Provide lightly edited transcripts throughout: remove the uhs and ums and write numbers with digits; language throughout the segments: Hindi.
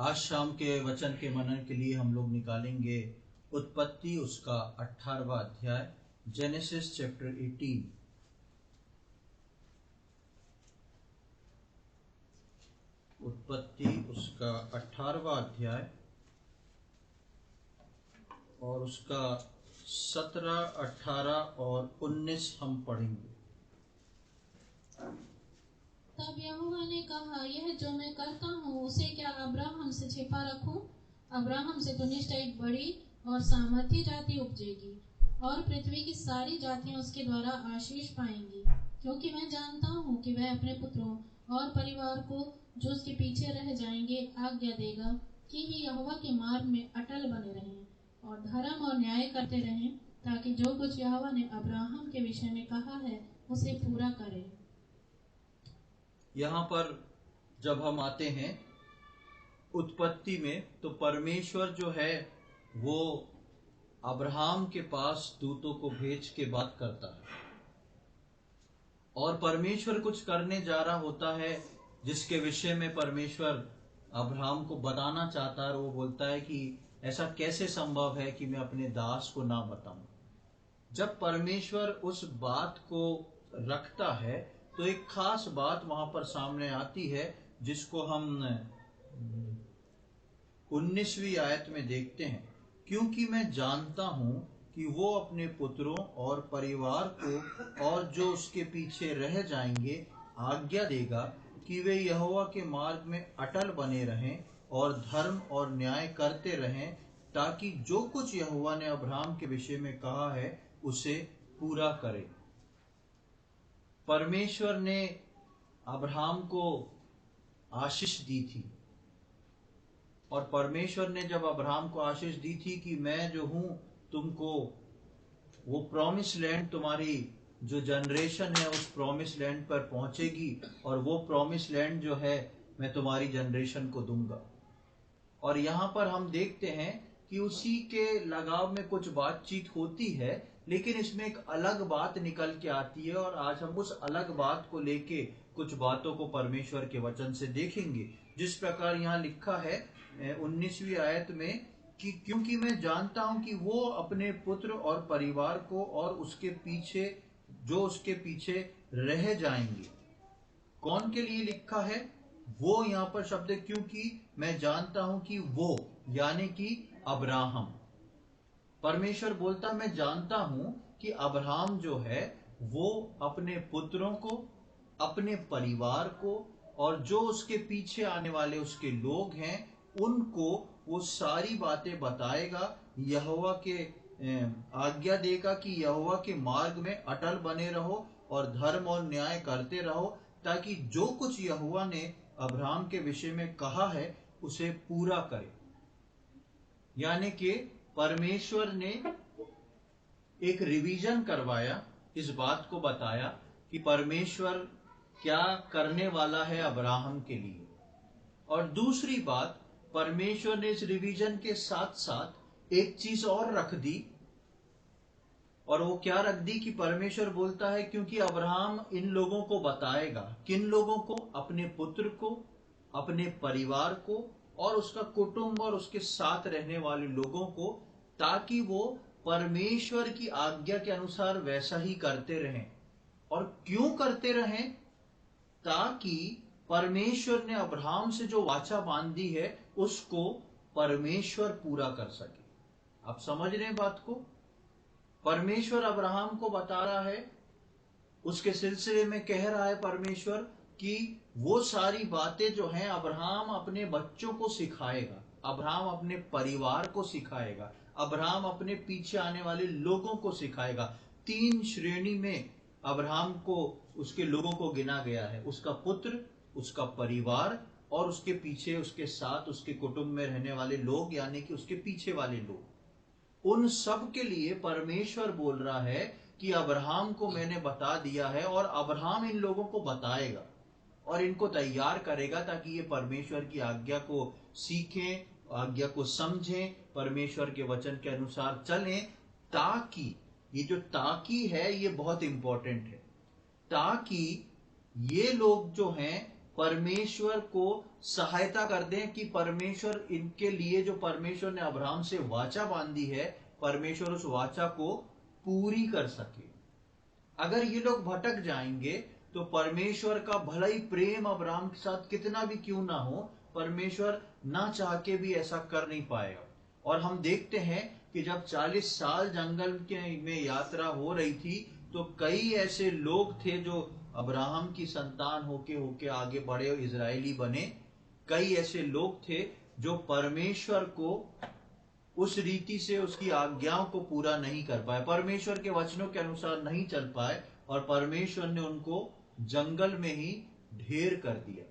आज शाम के वचन के मनन के लिए हम लोग निकालेंगे उत्पत्ति उसका 18वां अध्याय, जेनेसिस चैप्टर 18। उत्पत्ति उसका 18वां अध्याय और उसका 17, 18 और 19 हम पढ़ेंगे। तब यहोवा ने कहा, यह जो मैं करता हूँ उसे क्या अब्राहम से छिपा रखूं? अब्राहम से तो निश्चय एक बड़ी और सामर्थी जाति उपजेगी और पृथ्वी की सारी जातियां उसके द्वारा आशीष पाएंगी, क्योंकि मैं जानता हूँ कि वह अपने पुत्रों और परिवार को जो उसके पीछे रह जाएंगे आज्ञा देगा कि वे यहोवा के मार्ग में अटल बने रहें और धर्म और न्याय करते रहें, ताकि जो कुछ यहोवा ने अब्राहम के विषय में कहा है उसे पूरा करे। यहाँ पर जब हम आते हैं उत्पत्ति में, तो परमेश्वर जो है वो अब्राहम के पास दूतों को भेज के बात करता है और परमेश्वर कुछ करने जा रहा होता है जिसके विषय में परमेश्वर अब्राहम को बताना चाहता है। वो बोलता है कि ऐसा कैसे संभव है कि मैं अपने दास को ना बताऊं। जब परमेश्वर उस बात को रखता है तो एक खास बात वहां पर सामने आती है, जिसको हम 19वीं आयत में देखते हैं। क्योंकि मैं जानता हूं कि वो अपने पुत्रों और परिवार को और जो उसके पीछे रह जाएंगे आज्ञा देगा कि वे यहोवा के मार्ग में अटल बने रहें और धर्म और न्याय करते रहें, ताकि जो कुछ यहोवा ने अब्राहम के विषय में कहा है उसे पूरा करे। परमेश्वर ने अब्राहम को आशीष दी थी और परमेश्वर ने जब अब्राहम को आशीष दी थी कि मैं जो हूं तुमको वो प्रॉमिस लैंड, तुम्हारी जो जनरेशन है उस प्रॉमिस लैंड पर पहुंचेगी और वो प्रॉमिस लैंड जो है मैं तुम्हारी जनरेशन को दूंगा। और यहाँ पर हम देखते हैं कि उसी के लगाव में कुछ बातचीत होती है, लेकिन इसमें एक अलग बात निकल के आती है और आज हम उस अलग बात को लेके कुछ बातों को परमेश्वर के वचन से देखेंगे। जिस प्रकार यहाँ लिखा है 19वीं आयत में कि क्योंकि मैं जानता हूं कि वो अपने पुत्र और परिवार को और उसके पीछे जो उसके पीछे रह जाएंगे। कौन के लिए लिखा है? वो यहाँ पर शब्द है, क्योंकि मैं जानता हूं कि वो यानी कि अब्राहम। परमेश्वर बोलता मैं जानता हूं कि अब्राहम जो है वो अपने पुत्रों को, अपने परिवार को और जो उसके पीछे आने वाले उसके लोग हैं उनको वो सारी बातें बताएगा, यहोवा के आज्ञा देगा कि यहोवा के मार्ग में अटल बने रहो और धर्म और न्याय करते रहो, ताकि जो कुछ यहोवा ने अब्राहम के विषय में कहा है उसे पूरा करे। यानी कि परमेश्वर ने एक रिवीजन करवाया, इस बात को बताया कि परमेश्वर क्या करने वाला है अब्राहम के लिए। और दूसरी बात, परमेश्वर ने इस रिवीजन के साथ साथ एक चीज और रख दी, और वो क्या रख दी कि परमेश्वर बोलता है क्योंकि अब्राहम इन लोगों को बताएगा। किन लोगों को? अपने पुत्र को, अपने परिवार को और उसका कुटुंब और उसके साथ रहने वाले लोगों को, ताकि वो परमेश्वर की आज्ञा के अनुसार वैसा ही करते रहें। और क्यों करते रहें? ताकि परमेश्वर ने अब्राहम से जो वाचा बांधी है उसको परमेश्वर पूरा कर सके। आप समझ रहे हैं बात को? परमेश्वर अब्राहम को बता रहा है, उसके सिलसिले में कह रहा है परमेश्वर कि वो सारी बातें जो हैं अब्राहम अपने बच्चों को सिखाएगा, अब्राहम अपने परिवार को सिखाएगा, अब्राहम अपने पीछे आने वाले लोगों को सिखाएगा। 3 श्रेणी में अब्राहम को उसके लोगों को गिना गया है, उसका पुत्र, उसका परिवार और उसके पीछे उसके साथ उसके कुटुंब में रहने वाले लोग, यानी कि उसके पीछे वाले लोग। उन सब के लिए परमेश्वर बोल रहा है कि अब्राहम को मैंने बता दिया है और अब्राहम इन लोगों को बताएगा और इनको तैयार करेगा ताकि ये परमेश्वर की आज्ञा को सीखें, आज्ञा को समझें, परमेश्वर के वचन के अनुसार चलें। ताकि ये जो ताकि है ये बहुत इंपॉर्टेंट है, ताकि ये लोग जो हैं परमेश्वर को सहायता कर दें कि परमेश्वर इनके लिए जो परमेश्वर ने अब्राहम से वाचा बांधी है, परमेश्वर उस वाचा को पूरी कर सके। अगर ये लोग भटक जाएंगे तो परमेश्वर का भला ही प्रेम अब्राहम के साथ कितना भी क्यों ना हो, परमेश्वर ना चाह के भी ऐसा कर नहीं पाएगा। और हम देखते हैं कि जब 40 साल जंगल में यात्रा हो रही थी तो कई ऐसे लोग थे जो अब्राहम की संतान होके होके आगे बढ़े, इजरायली बने। कई ऐसे लोग थे जो परमेश्वर को उस रीति से उसकी आज्ञाओं को पूरा नहीं कर पाए, परमेश्वर के वचनों के अनुसार नहीं चल पाए, और परमेश्वर ने उनको जंगल में ही ढेर कर दिया।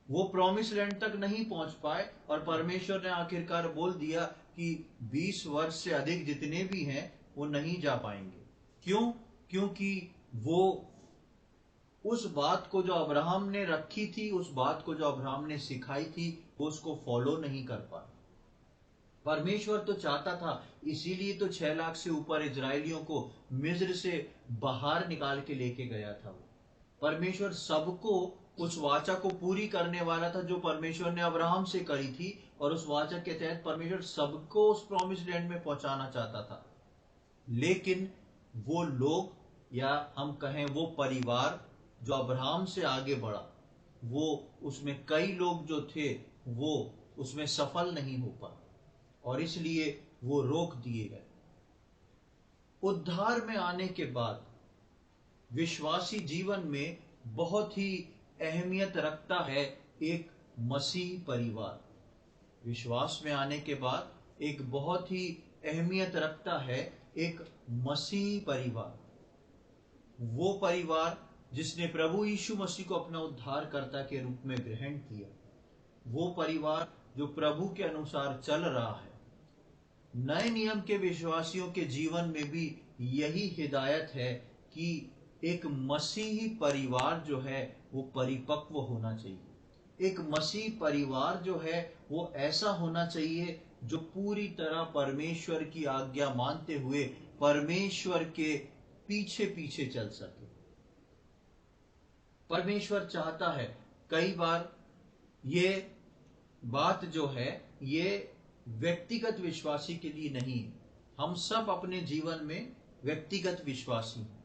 वो प्रॉमिस लैंड तक नहीं पहुंच पाए और परमेश्वर ने आखिरकार बोल दिया कि 20 वर्ष से अधिक जितने भी हैं वो नहीं जा पाएंगे। क्यों? क्योंकि वो उस बात को जो अब्राहम ने रखी थी, उस बात को जो अब्राहम ने सिखाई थी, वो उसको फॉलो नहीं कर पाए। परमेश्वर तो चाहता था, इसीलिए तो 6 लाख से ऊपर इजरायलियों को मिस्र से बाहर निकाल के लेके गया था। वो परमेश्वर सबको उस वाचा को पूरी करने वाला था जो परमेश्वर ने अब्राहम से करी थी, और उस वाचा के तहत परमेश्वर सबको उस प्रॉमिस लैंड में पहुंचाना चाहता था। लेकिन वो लोग, या हम कहें वो परिवार जो अब्राहम से आगे बढ़ा, वो उसमें कई लोग जो थे वो उसमें सफल नहीं हो पाए और इसलिए वो रोक दिए गए। उद्धार में आने के बाद विश्वासी जीवन में बहुत ही अहमियत रखता है एक मसीह परिवार। विश्वास में आने के बाद एक बहुत ही अहमियत रखता है एक मसीह परिवार। वो परिवार जिसने प्रभु यीशु मसीह को अपना उद्धारकर्ता के रूप में ग्रहण किया, वो परिवार जो प्रभु के अनुसार चल रहा है। नए नियम के विश्वासियों के जीवन में भी यही हिदायत है कि एक मसीही परिवार जो है वो परिपक्व होना चाहिए। एक मसीह परिवार जो है वो ऐसा होना चाहिए जो पूरी तरह परमेश्वर की आज्ञा मानते हुए परमेश्वर के पीछे पीछे चल सके। परमेश्वर चाहता है, कई बार ये बात जो है ये व्यक्तिगत विश्वासी के लिए नहीं है। हम सब अपने जीवन में व्यक्तिगत विश्वासी हैं,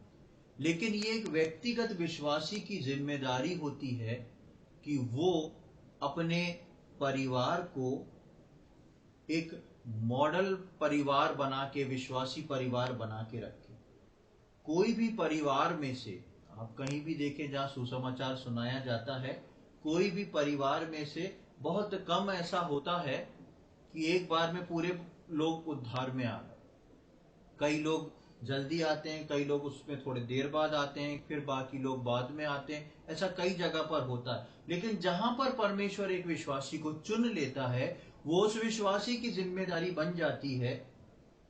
लेकिन ये एक व्यक्तिगत विश्वासी की जिम्मेदारी होती है कि वो अपने परिवार को एक मॉडल परिवार बना के, विश्वासी परिवार बना के रखे। कोई भी परिवार में से आप कहीं भी देखें जहां सुसमाचार सुनाया जाता है, कोई भी परिवार में से बहुत कम ऐसा होता है कि एक बार में पूरे लोग उद्धार में आ गए। कई लोग जल्दी आते हैं, कई लोग उसमें थोड़ी देर बाद आते हैं, फिर बाकी लोग बाद में आते हैं। ऐसा कई जगह पर होता है। लेकिन जहां पर परमेश्वर एक विश्वासी को चुन लेता है, वो उस विश्वासी की जिम्मेदारी बन जाती है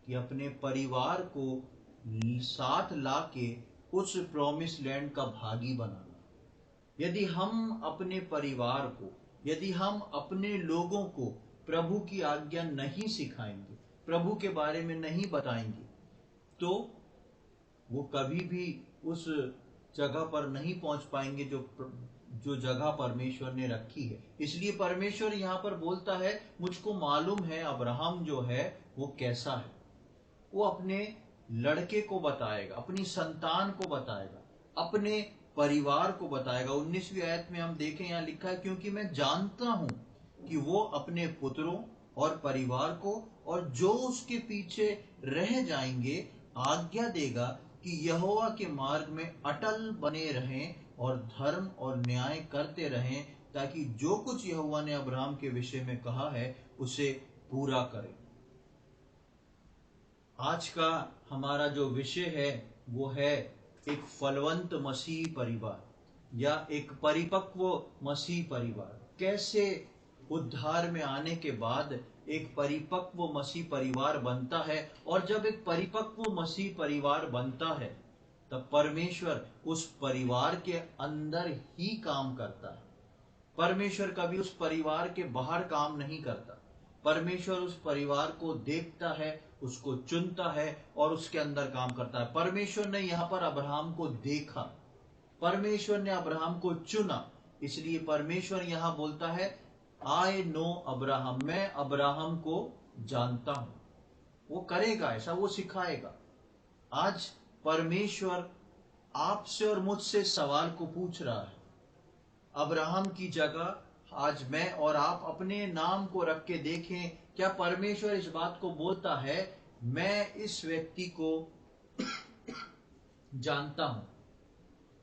कि अपने परिवार को साथ लाके उस प्रॉमिस लैंड का भागी बनाना। यदि हम अपने परिवार को, यदि हम अपने लोगों को प्रभु की आज्ञा नहीं सिखाएंगे, प्रभु के बारे में नहीं बताएंगे, तो वो कभी भी उस जगह पर नहीं पहुंच पाएंगे जो जगह परमेश्वर ने रखी है। इसलिए परमेश्वर यहाँ पर बोलता है, मुझको मालूम है अब्राहम जो है वो कैसा है। वो अपने लड़के को बताएगा, अपनी संतान को बताएगा, अपने परिवार को बताएगा। 19वीं आयत में हम देखें, यहाँ लिखा है, क्योंकि मैं जानता हूं कि वो अपने पुत्रों और परिवार को और जो उसके पीछे रह जाएंगे आज्ञा देगा कि यहोवा के मार्ग में अटल बने रहें और धर्म और न्याय करते रहें, ताकि जो कुछ यहोवा ने अब्राहम के विषय में कहा है उसे पूरा करें। आज का हमारा जो विषय है वो है एक फलवंत मसीह परिवार या एक परिपक्व मसीह परिवार। कैसे उद्धार में आने के बाद एक परिपक्व मसीह परिवार बनता है, और जब एक परिपक्व मसीह परिवार बनता है तब परमेश्वर उस परिवार के अंदर ही काम करता है। परमेश्वर कभी उस परिवार के बाहर काम नहीं करता। परमेश्वर उस परिवार को देखता है, उसको चुनता है और उसके अंदर काम करता है। परमेश्वर ने यहाँ पर अब्राहम को देखा, परमेश्वर ने अब्राहम को चुना, इसलिए परमेश्वर यहां बोलता है आई नो अब्राहम, मैं अब्राहम को जानता हूं। वो करेगा ऐसा, वो सिखाएगा। आज परमेश्वर आपसे और मुझसे सवाल को पूछ रहा है। अब्राहम की जगह आज मैं और आप अपने नाम को रख के देखें, क्या परमेश्वर इस बात को बोलता है मैं इस व्यक्ति को जानता हूं,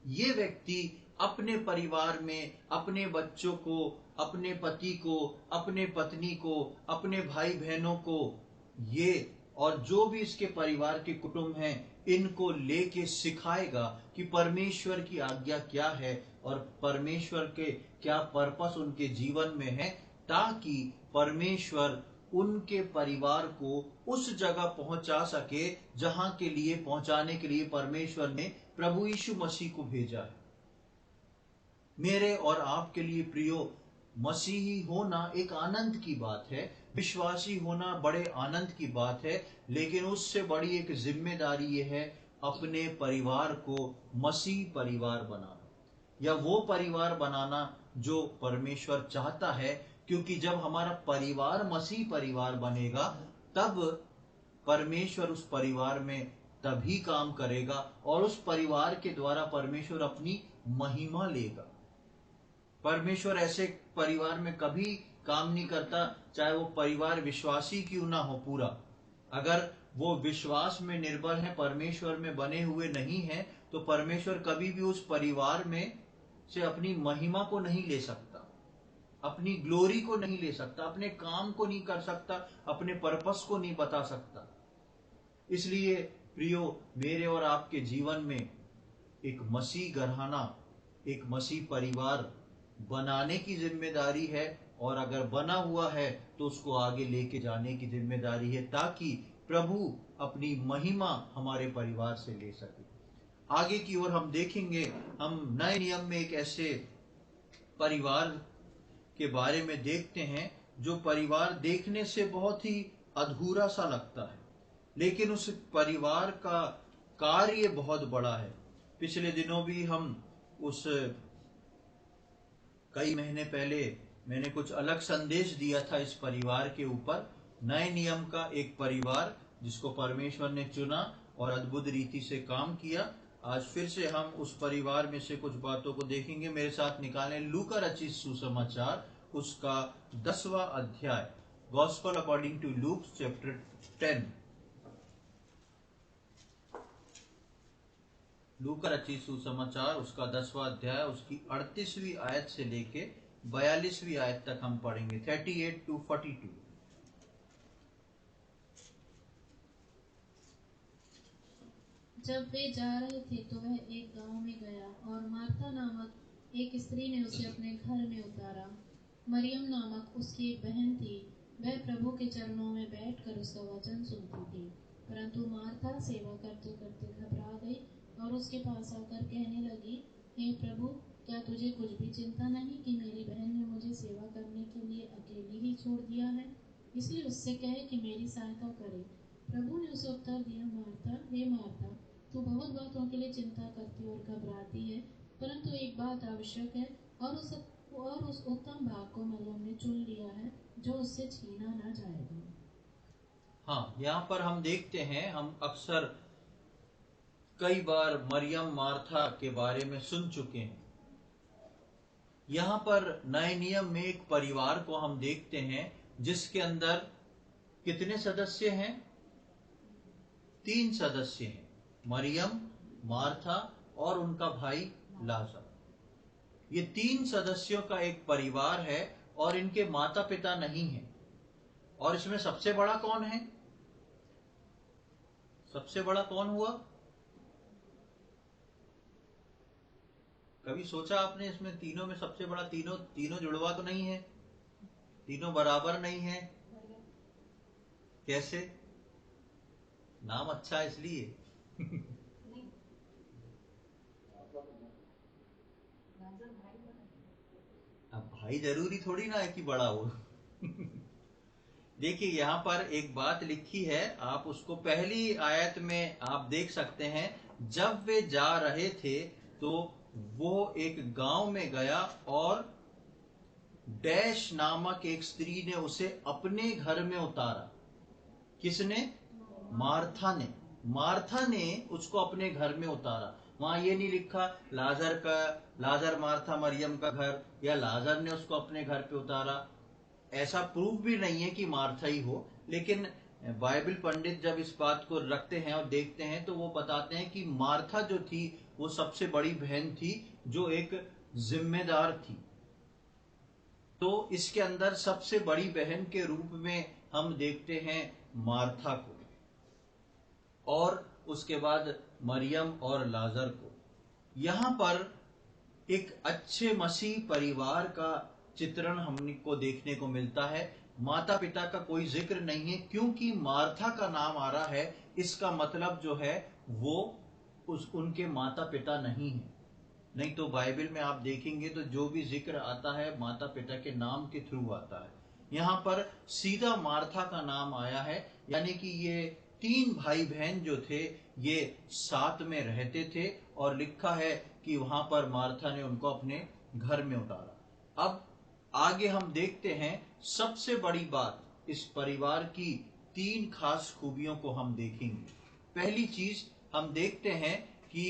ये व्यक्ति अपने परिवार में अपने बच्चों को, अपने पति को, अपने पत्नी को, अपने भाई बहनों को, ये और जो भी इसके परिवार के कुटुंब हैं, इनको लेके सिखाएगा कि परमेश्वर की आज्ञा क्या है और परमेश्वर के क्या पर्पस उनके जीवन में है, ताकि परमेश्वर उनके परिवार को उस जगह पहुंचा सके जहां के लिए पहुंचाने के लिए परमेश्वर ने प्रभु यीशु मसीह को भेजा है। मेरे और आपके लिए प्रियो, मसीही होना एक आनंद की बात है, विश्वासी होना बड़े आनंद की बात है, लेकिन उससे बड़ी एक जिम्मेदारी ये है अपने परिवार को मसीह परिवार बनाना, या वो परिवार बनाना जो परमेश्वर चाहता है। क्योंकि जब हमारा परिवार मसीह परिवार बनेगा, तब परमेश्वर उस परिवार में तभी काम करेगा और उस परिवार के द्वारा परमेश्वर अपनी महिमा लेगा। परमेश्वर ऐसे परिवार में कभी काम नहीं करता, चाहे वो परिवार विश्वासी क्यों ना हो पूरा, अगर वो विश्वास में निर्भर है, परमेश्वर में बने हुए नहीं है, तो परमेश्वर कभी भी उस परिवार में से अपनी महिमा को नहीं ले सकता, अपनी ग्लोरी को नहीं ले सकता, अपने काम को नहीं कर सकता, अपने पर्पस को नहीं बता सकता। इसलिए प्रियो, मेरे और आपके जीवन में एक मसीह घराना, एक मसीह परिवार बनाने की जिम्मेदारी है, और अगर बना हुआ है तो उसको आगे लेके जाने की जिम्मेदारी है, ताकि प्रभु अपनी महिमा हमारे परिवार से ले सके। आगे की ओर हम देखेंगे, हम नए नियम में एक ऐसे परिवार के बारे में देखते हैं जो परिवार देखने से बहुत ही अधूरा सा लगता है, लेकिन उस परिवार का कार्य बहुत बड़ा है। पिछले दिनों भी हम उस कई महीने पहले मैंने कुछ अलग संदेश दिया था इस परिवार के ऊपर, नए नियम का एक परिवार जिसको परमेश्वर ने चुना और अद्भुत रीति से काम किया। आज फिर से हम उस परिवार में से कुछ बातों को देखेंगे। मेरे साथ निकालें लूका रचित सुसमाचार, उसका 10वां अध्याय, gospel according to Luke chapter 10। लूका रचित सुसमाचार उसका 10वां अध्याय, उसकी 38वीं आयत से लेके 42वीं आयत तक हम पढ़ेंगे, 38 to 42। जब वे जा रहे थे तो वह एक गांव में गया और मार्था नामक एक स्त्री ने उसे अपने घर में उतारा। मरियम नामक उसकी एक बहन थी, वह प्रभु के चरणों में बैठकर उसका वचन सुनती थी। परंतु मार्था सेवा करते करते घबरा गई और उसके पास आकर कहने लगी, हे प्रभु, क्या तुझे कुछ भी चिंता नहीं कि मेरी बहन ने मुझे सेवा करने के लिए अकेली ही छोड़ दिया है? इसलिए उससे कहे कि मेरी सहायता करे। प्रभु ने उसे उत्तर दिया, मार्था, हे मार्था, तू बहुत बातों के लिए चिंता करती और घबराती है, परंतु एक बात आवश्यक है, और उस उत्तम भाग को मरियम ने चुन लिया है, जो उससे छीना न जाएगा। हाँ, यहाँ पर हम देखते हैं, हम अक्सर कई बार मरियम मार्था के बारे में सुन चुके हैं। यहाँ पर नए नियम में एक परिवार को हम देखते हैं जिसके अंदर कितने सदस्य हैं? 3 सदस्य हैं, मरियम, मार्था और उनका भाई लाजर। ये 3 सदस्यों का एक परिवार है और इनके माता पिता नहीं है। और इसमें सबसे बड़ा कौन है? सबसे बड़ा कौन हुआ? कभी सोचा आपने इसमें तीनों में सबसे बड़ा? तीनों जुड़वा तो नहीं है, तीनों बराबर नहीं है। कैसे? नाम अच्छा है इसलिए। अब भाई जरूरी थोड़ी ना है कि बड़ा हो। देखिए, यहाँ पर एक बात लिखी है, आप उसको पहली आयत में आप देख सकते हैं। जब वे जा रहे थे तो वो एक गांव में गया और डैश नामक एक स्त्री ने उसे अपने घर में उतारा। किसने? मार्था ने। मार्था ने उसको अपने घर में उतारा। वहां ये नहीं लिखा लाजर मार्था मरियम का घर, या लाजर ने उसको अपने घर पे उतारा। ऐसा प्रूफ भी नहीं है कि मार्था ही हो, लेकिन बाइबल पंडित जब इस बात को रखते हैं और देखते हैं तो वो बताते हैं कि मार्था जो थी वो सबसे बड़ी बहन थी, जो एक जिम्मेदार थी। तो इसके अंदर सबसे बड़ी बहन के रूप में हम देखते हैं मार्था को, और उसके बाद मरियम और लाजर को। यहां पर एक अच्छे मसीह परिवार का चित्रण हमको देखने को मिलता है। माता पिता का कोई जिक्र नहीं है, क्योंकि मार्था का नाम आ रहा है, इसका मतलब जो है वो उनके माता पिता नहीं है। नहीं तो बाइबल में आप देखेंगे तो जो भी जिक्र आता है माता पिता के नाम के थ्रू आता है। यहाँ पर सीधा मार्था का नाम आया है, यानी कि ये 3 भाई बहन जो थे ये साथ में रहते थे, और लिखा है कि वहां पर मार्था ने उनको अपने घर में उतारा। अब आगे हम देखते हैं सबसे बड़ी बात, इस परिवार की 3 खास खूबियों को हम देखेंगे। पहली चीज हम देखते हैं कि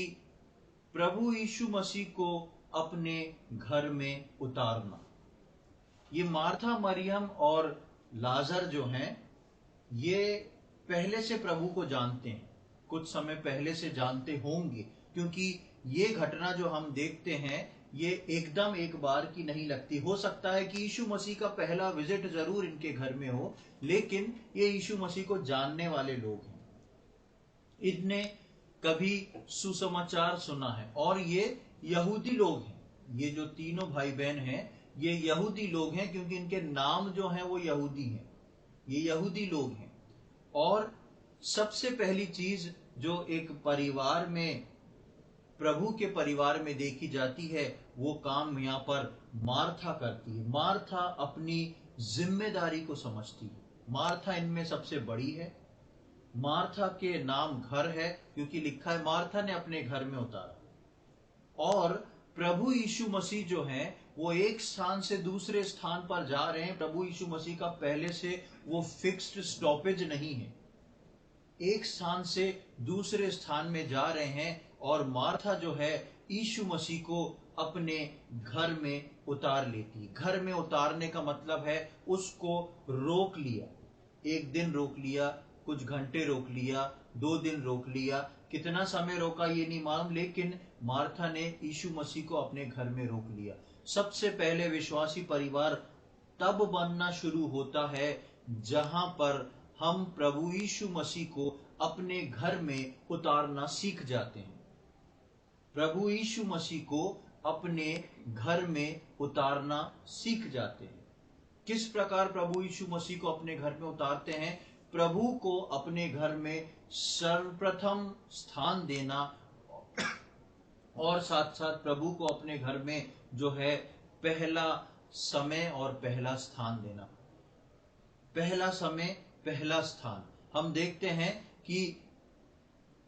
प्रभु यीशु मसीह को अपने घर में उतारना। ये मार्था मरियम और लाजर जो हैं ये पहले से प्रभु को जानते हैं, कुछ समय पहले से जानते होंगे, क्योंकि ये घटना जो हम देखते हैं ये एकदम एक बार की नहीं लगती। हो सकता है कि यीशु मसीह का पहला विजिट जरूर इनके घर में हो, लेकिन ये यीशु मसीह को जानने वाले लोग हैं। इनने कभी सुसमाचार सुना है, और ये यहूदी लोग हैं। ये जो तीनों भाई बहन हैं ये यहूदी लोग हैं, क्योंकि इनके नाम जो हैं वो यहूदी हैं। ये यहूदी लोग हैं। और सबसे पहली चीज जो एक परिवार में, प्रभु के परिवार में देखी जाती है, वो काम यहाँ पर मार्था करती है। मार्था अपनी जिम्मेदारी को समझती है। मार्था इनमें सबसे बड़ी है। मार्था के नाम घर है, क्योंकि लिखा है मार्था ने अपने घर में उतारा। और प्रभु यीशु मसीह जो हैं वो एक स्थान से दूसरे स्थान पर जा रहे हैं। प्रभु यीशु मसीह का पहले से वो फिक्स्ड स्टॉपेज नहीं है, एक स्थान से दूसरे स्थान में जा रहे हैं, और मार्था जो है यीशु मसीह को अपने घर में उतार लेती है। घर में उतारने का मतलब है उसको रोक लिया। एक दिन रोक लिया, कुछ घंटे रोक लिया, 2 दिन रोक लिया, कितना समय रोका ये नहीं मालूम, लेकिन मार्था ने यीशु मसीह को अपने घर में रोक लिया। सबसे पहले विश्वासी परिवार तब बनना शुरू होता है जहां पर हम प्रभु यीशु मसीह को अपने घर में उतारना सीख जाते हैं। प्रभु यीशु मसीह को अपने घर में उतारना सीख जाते हैं। किस प्रकार प्रभु यीशु मसीह को अपने घर में उतारते हैं? प्रभु को अपने घर में सर्वप्रथम स्थान देना, और साथ साथ प्रभु को अपने घर में जो है पहला समय और पहला स्थान देना। पहला समय, पहला स्थान। हम देखते हैं कि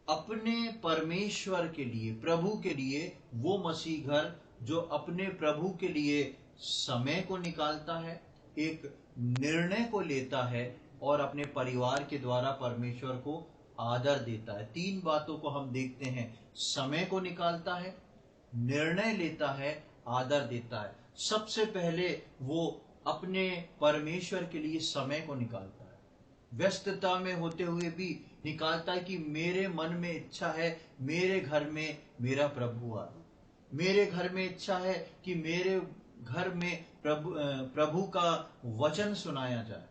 अपने परमेश्वर के लिए, प्रभु के लिए, वो मसीह घर जो अपने प्रभु के लिए समय को निकालता है, एक निर्णय को लेता है, और अपने परिवार के द्वारा परमेश्वर को आदर देता है। 3 बातों को हम देखते हैं, समय को निकालता है, निर्णय लेता है, आदर देता है। सबसे पहले वो अपने परमेश्वर के लिए समय को निकालता है। व्यस्तता में होते हुए भी निकालता है कि मेरे मन में इच्छा है मेरे घर में मेरा प्रभु आए। मेरे घर में इच्छा है कि मेरे घर में प्रभु का वचन सुनाया जाए।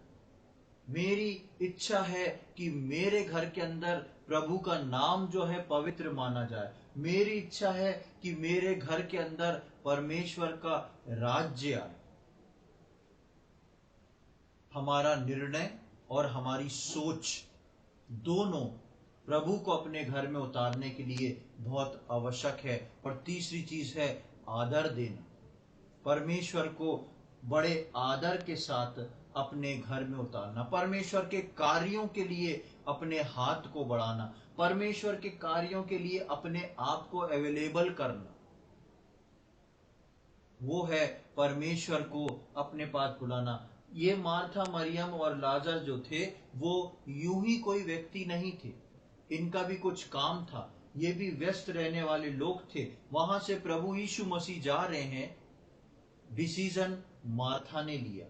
मेरी इच्छा है कि मेरे घर के अंदर प्रभु का नाम जो है पवित्र माना जाए। मेरी इच्छा है कि मेरे घर के अंदर परमेश्वर का राज्य आए। हमारा निर्णय और हमारी सोच दोनों प्रभु को अपने घर में उतारने के लिए बहुत आवश्यक है। और तीसरी चीज है आदर देना। परमेश्वर को बड़े आदर के साथ अपने घर में उतारना। परमेश्वर के कार्यों के लिए अपने हाथ को बढ़ाना। परमेश्वर के कार्यों के लिए अपने आप को अवेलेबल करना। वो है परमेश्वर को अपने पास बुलाना। ये मार्था, मरियम और लाजर जो थे वो यूं ही कोई व्यक्ति नहीं थे, इनका भी कुछ काम था। ये भी व्यस्त रहने वाले लोग थे। वहां से प्रभु यीशु मसीह जा रहे हैं, डिसीजन मार्था ने लिया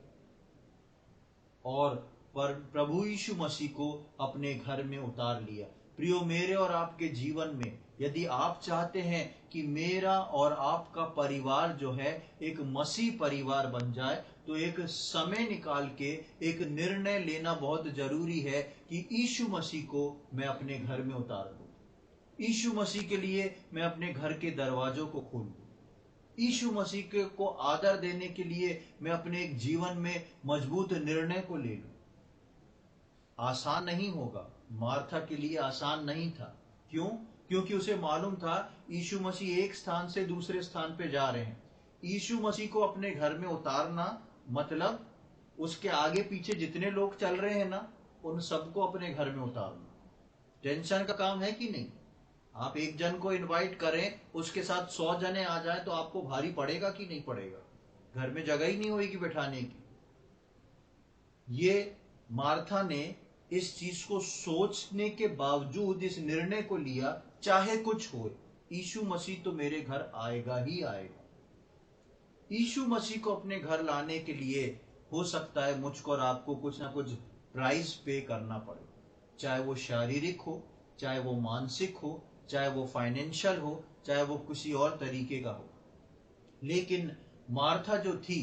और पर प्रभु यीशु मसीह को अपने घर में उतार लिया। प्रियो, मेरे और आपके जीवन में यदि आप चाहते हैं कि मेरा और आपका परिवार जो है एक मसीह परिवार बन जाए, तो एक समय निकाल के एक निर्णय लेना बहुत जरूरी है कि यीशु मसीह को मैं अपने घर में उतार दूं। यीशु मसीह के लिए मैं अपने घर के दरवाजों को खोल दूं। यीशु मसीह को आदर देने के लिए मैं अपने एक जीवन में मजबूत निर्णय को ले लूं। आसान नहीं होगा, मार्था के लिए आसान नहीं था। क्यों? क्योंकि उसे मालूम था यीशु मसीह एक स्थान से दूसरे स्थान पे जा रहे हैं। यीशु मसीह को अपने घर में उतारना मतलब उसके आगे पीछे जितने लोग चल रहे हैं ना, उन सबको अपने घर में उतारना। टेंशन का काम है कि नहीं? आप एक जन को इनवाइट करें, उसके साथ 100 जने आ जाए तो आपको भारी पड़ेगा कि नहीं पड़ेगा? घर में जगह ही नहीं होगी बैठाने की। ये मार्था ने इस चीज को सोचने के बावजूद इस निर्णय को लिया, चाहे कुछ हो, यीशु मसीह तो मेरे घर आएगा ही आएगा। यीशु मसीह को अपने घर लाने के लिए हो सकता है मुझको और आपको कुछ ना कुछ प्राइस पे करना पड़े, चाहे वो शारीरिक हो, चाहे वो मानसिक हो, चाहे वो फाइनेंशियल हो, चाहे वो किसी और तरीके का हो। लेकिन मार्था जो थी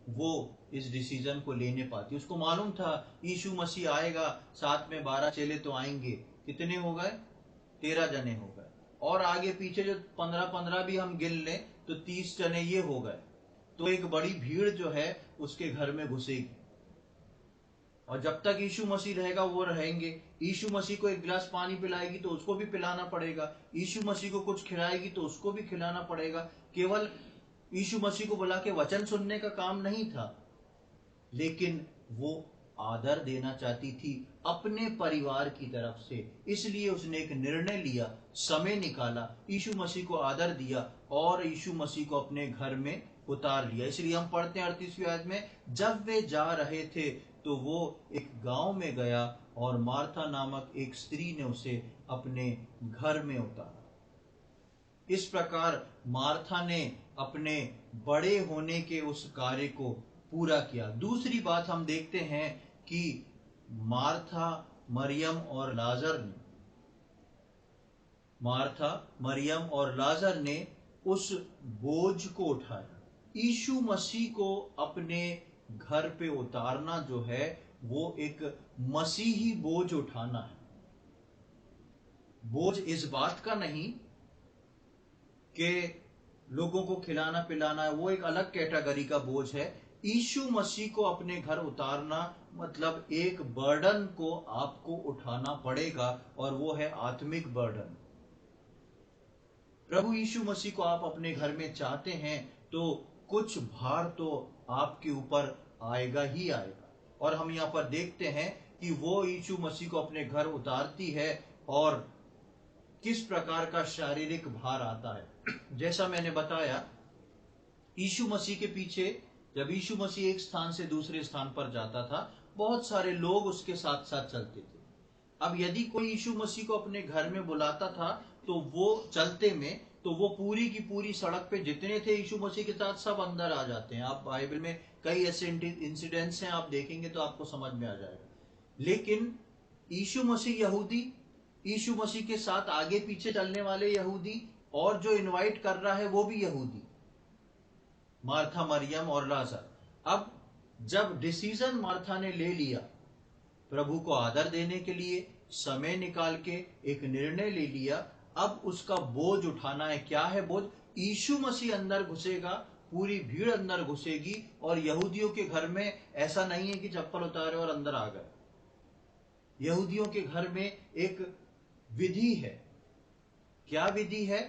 वो इस डिसीजन को ले नहीं पाती। उसको मालूम था यीशु मसीह आएगा, साथ में 12 चेले तो आएंगे। कितने हो गए? 13 जने हो गए, और आगे पीछे जो 15-15 भी हम गिन लें तो 30 जने ये हो गए। तो एक बड़ी भीड़ जो है उसके घर में घुसेगी, और जब तक यीशु मसीह रहेगा वो रहेंगे। यीशु मसीह को एक गिलास पानी पिलाएगी तो उसको भी पिलाना पड़ेगा, यीशु मसीह को कुछ खिलाएगी तो उसको भी खिलाना पड़ेगा। केवल यीशु मसीह को बुला के वचन सुनने का काम नहीं था, लेकिन वो आदर देना चाहती थी अपने परिवार की तरफ से। इसलिए उसने एक निर्णय लिया, समय निकाला, यीशु मसीह को आदर दिया और यीशु मसीह को अपने घर में उतार लिया। इसलिए हम पढ़ते हैं 38वीं आयत में, जब वे जा रहे थे तो वो एक गांव में गया और मार्था नामक एक स्त्री ने उसे अपने घर में उतारा। इस प्रकार मार्था ने अपने बड़े होने के उस कार्य को पूरा किया। दूसरी बात हम देखते हैं कि मार्था, मरियम और लाजर ने उस बोझ को उठाया। यीशु मसीह को अपने घर पे उतारना जो है वो एक मसीही बोझ उठाना है। बोझ इस बात का नहीं कि लोगों को खिलाना पिलाना है, वो एक अलग कैटेगरी का बोझ है। यीशु मसीह को अपने घर उतारना मतलब एक बर्डन को आपको उठाना पड़ेगा, और वो है आत्मिक बर्डन। प्रभु यीशु मसीह को आप अपने घर में चाहते हैं तो कुछ भार तो आपके ऊपर आएगा ही आएगा। और हम यहाँ पर देखते हैं कि वो यीशु मसीह को अपने घर उतारती है और किस प्रकार का शारीरिक भार आता है। जैसा मैंने बताया, यीशु मसीह के पीछे जब यीशु मसीह एक स्थान से दूसरे स्थान पर जाता था, बहुत सारे लोग उसके साथ साथ चलते थे। अब यदि कोई यीशु मसीह को अपने घर में बुलाता था तो वो चलते में तो वो पूरी की पूरी सड़क पे जितने थे यीशु मसीह के साथ सब अंदर आ जाते हैं। आप बाइबल में कई ऐसे इंसिडेंट्स हैं, आप देखेंगे तो आपको समझ में आ जाएगा। लेकिन यीशु मसीह यहूदी, यीशु मसीह के साथ आगे पीछे चलने वाले यहूदी, और जो इनवाइट कर रहा है वो भी यहूदी, मार्था, मरियम और लाजर। अब जब डिसीजन मार्था ने ले लिया, प्रभु को आदर देने के लिए समय निकाल के एक निर्णय ले लिया, अब उसका बोझ उठाना है। क्या है बोझ? यीशु मसीह अंदर घुसेगा, पूरी भीड़ अंदर घुसेगी, और यहूदियों के घर में ऐसा नहीं है कि चप्पल उतारे और अंदर आ गए। यहूदियों के घर में एक विधि है। क्या विधि है?